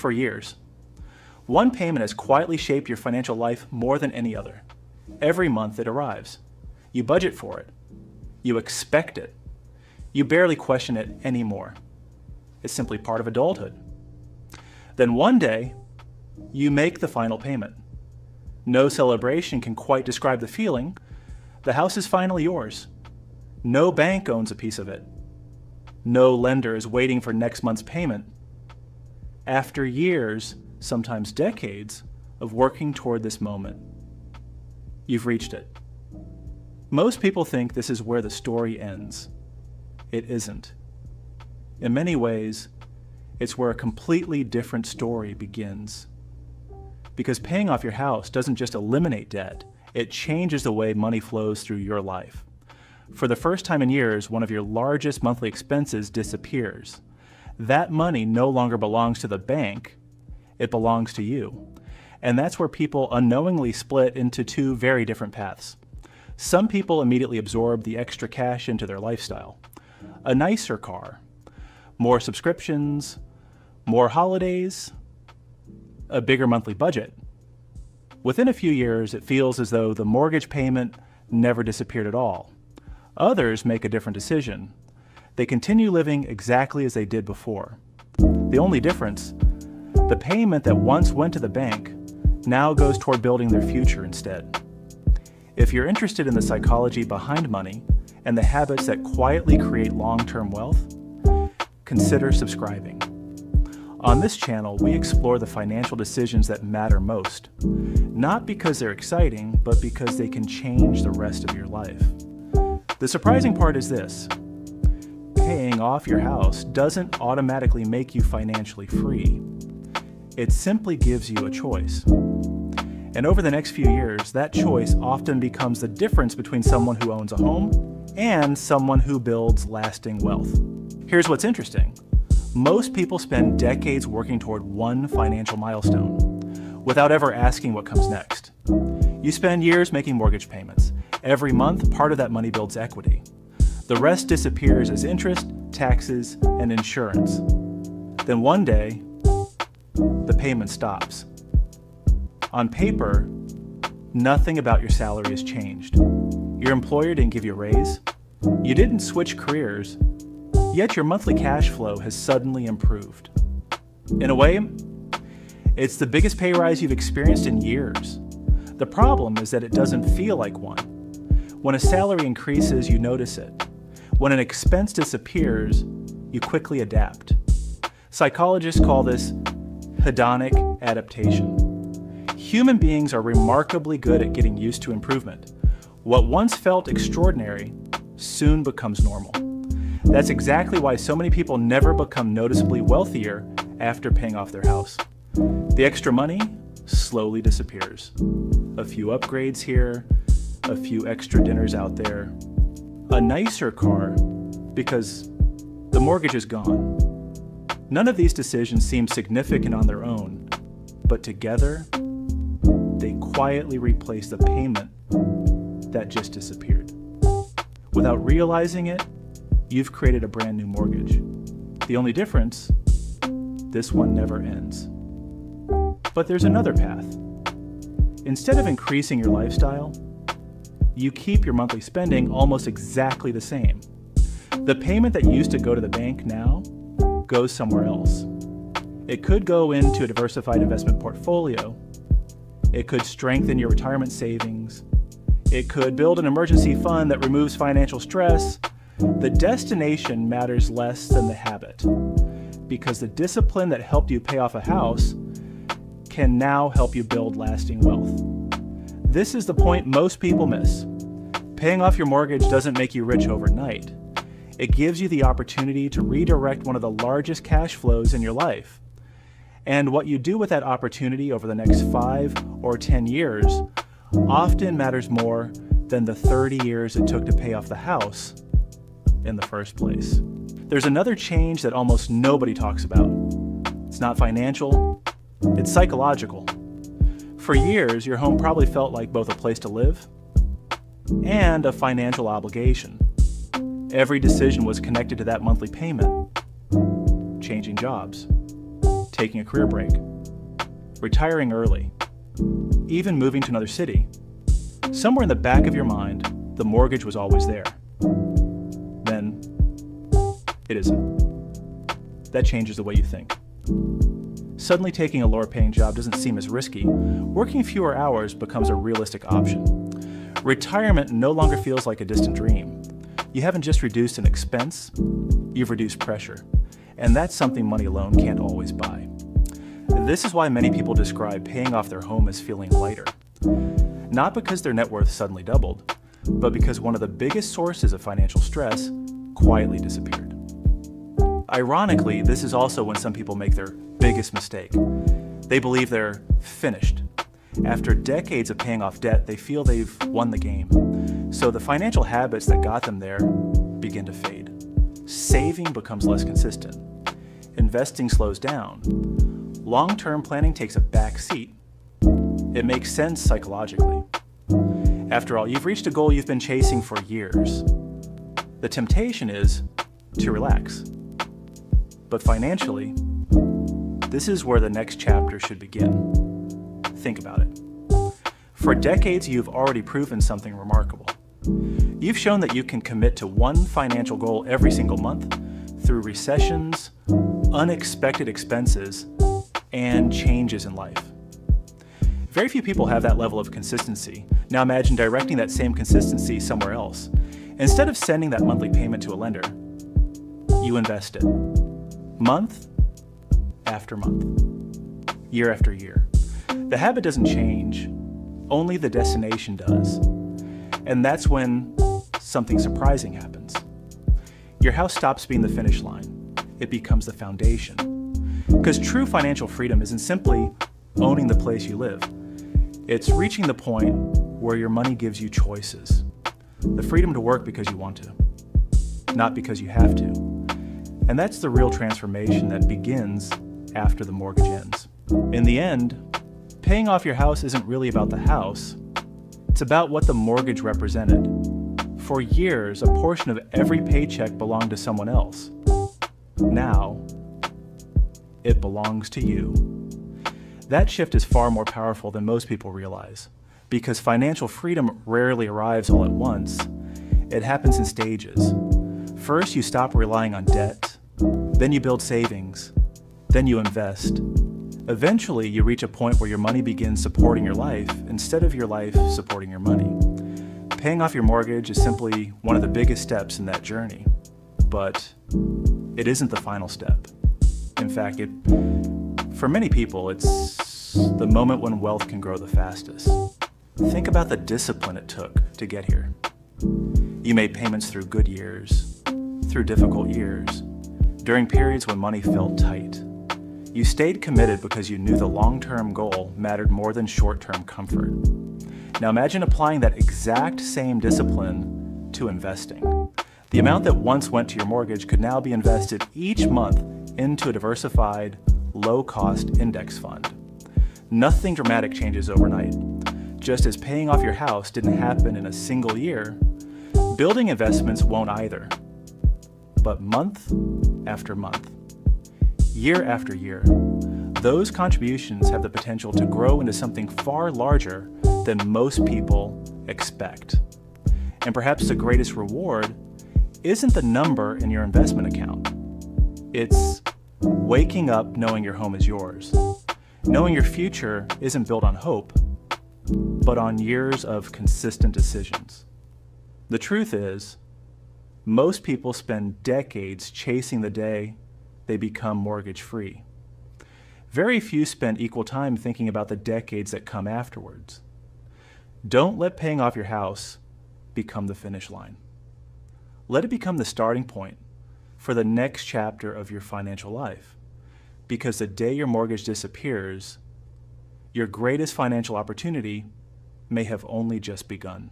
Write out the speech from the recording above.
for years. One payment has quietly shaped your financial life more than any other. Every month it arrives. You budget for it. You expect it. You barely question it anymore. It's simply part of adulthood. Then one day, you make the final payment. No celebration can quite describe the feeling. The house is finally yours. No bank owns a piece of it. No lender is waiting for next month's payment. After years, sometimes decades, of working toward this moment, you've reached it. Most people think this is where the story ends. It isn't. In many ways, it's where a completely different story begins. Because paying off your house doesn't just eliminate debt, it changes the way money flows through your life. For the first time in years, one of your largest monthly expenses disappears. That money no longer belongs to the bank, it belongs to you. And that's where people unknowingly split into two very different paths. Some people immediately absorb the extra cash into their lifestyle. A nicer car, more subscriptions, more holidays, a bigger monthly budget. Within a few years, it feels as though the mortgage payment never disappeared at all. Others make a different decision. They continue living exactly as they did before. The only difference, the payment that once went to the bank now goes toward building their future instead. If you're interested in the psychology behind money and the habits that quietly create long-term wealth, consider subscribing. On this channel, we explore the financial decisions that matter most, not because they're exciting, but because they can change the rest of your life. The surprising part is this: paying off your house doesn't automatically make you financially free. It simply gives you a choice. And over the next few years, that choice often becomes the difference between someone who owns a home and someone who builds lasting wealth. Here's what's interesting. Most people spend decades working toward one financial milestone without ever asking what comes next. You spend years making mortgage payments. Every month, part of that money builds equity. The rest disappears as interest, taxes, and insurance. Then one day, the payment stops. On paper, nothing about your salary has changed. Your employer didn't give you a raise. You didn't switch careers. Yet your monthly cash flow has suddenly improved. In a way, it's the biggest pay rise you've experienced in years. The problem is that it doesn't feel like one. When a salary increases, you notice it. When an expense disappears, you quickly adapt. Psychologists call this hedonic adaptation. Human beings are remarkably good at getting used to improvement. What once felt extraordinary soon becomes normal. That's exactly why so many people never become noticeably wealthier after paying off their house. The extra money slowly disappears. A few upgrades here, a few extra dinners out there, a nicer car because the mortgage is gone. None of these decisions seem significant on their own, but together, they quietly replace the payment that just disappeared. Without realizing it, you've created a brand new mortgage. The only difference, this one never ends. But there's another path. Instead of increasing your lifestyle, you keep your monthly spending almost exactly the same. The payment that used to go to the bank now goes somewhere else. It could go into a diversified investment portfolio. It could strengthen your retirement savings. It could build an emergency fund that removes financial stress. The destination matters less than the habit, because the discipline that helped you pay off a house can now help you build lasting wealth. This is the point most people miss. Paying off your mortgage doesn't make you rich overnight. It gives you the opportunity to redirect one of the largest cash flows in your life. And what you do with that opportunity over the next 5 or 10 years often matters more than the 30 years it took to pay off the house in the first place. There's another change that almost nobody talks about. It's not financial, it's psychological. For years, your home probably felt like both a place to live and a financial obligation. Every decision was connected to that monthly payment. Changing jobs, taking a career break, retiring early, even moving to another city, somewhere in the back of your mind, the mortgage was always there. Then it isn't. That changes the way you think. Suddenly taking a lower paying job doesn't seem as risky. Working fewer hours becomes a realistic option. Retirement no longer feels like a distant dream. You haven't just reduced an expense, you've reduced pressure. And that's something money alone can't always buy. This is why many people describe paying off their home as feeling lighter. Not because their net worth suddenly doubled, but because one of the biggest sources of financial stress quietly disappeared. Ironically, this is also when some people make their biggest mistake. They believe they're finished. After decades of paying off debt, they feel they've won the game. So the financial habits that got them there begin to fade. Saving becomes less consistent. Investing slows down. Long-term planning takes a back seat. It makes sense psychologically. After all, you've reached a goal you've been chasing for years. The temptation is to relax. But financially, this is where the next chapter should begin. Think about it. For decades, you've already proven something remarkable. You've shown that you can commit to one financial goal every single month through recessions, unexpected expenses, and changes in life. Very few people have that level of consistency. Now imagine directing that same consistency somewhere else. Instead of sending that monthly payment to a lender, you invest it. Month after month, year after year. The habit doesn't change, only the destination does. And that's when something surprising happens. Your house stops being the finish line. It becomes the foundation. Because true financial freedom isn't simply owning the place you live. It's reaching the point where your money gives you choices. The freedom to work because you want to, not because you have to. And that's the real transformation that begins after the mortgage ends. In the end, paying off your house isn't really about the house. It's about what the mortgage represented. For years, a portion of every paycheck belonged to someone else. Now, it belongs to you. That shift is far more powerful than most people realize, because financial freedom rarely arrives all at once. It happens in stages. First, you stop relying on debt, then you build savings, then you invest. Eventually, you reach a point where your money begins supporting your life instead of your life supporting your money. Paying off your mortgage is simply one of the biggest steps in that journey, but it isn't the final step. In fact, for many people, it's the moment when wealth can grow the fastest. Think about the discipline it took to get here. You made payments through good years, through difficult years, during periods when money felt tight. You stayed committed because you knew the long-term goal mattered more than short-term comfort. Now imagine applying that exact same discipline to investing. The amount that once went to your mortgage could now be invested each month into a diversified, low-cost index fund. Nothing dramatic changes overnight. Just as paying off your house didn't happen in a single year, building investments won't either. But month after month, year after year, those contributions have the potential to grow into something far larger than most people expect. And perhaps the greatest reward isn't the number in your investment account. It's waking up knowing your home is yours. Knowing your future isn't built on hope, but on years of consistent decisions. The truth is, most people spend decades chasing the day they become mortgage-free. Very few spend equal time thinking about the decades that come afterwards. Don't let paying off your house become the finish line. Let it become the starting point for the next chapter of your financial life. Because the day your mortgage disappears, your greatest financial opportunity may have only just begun.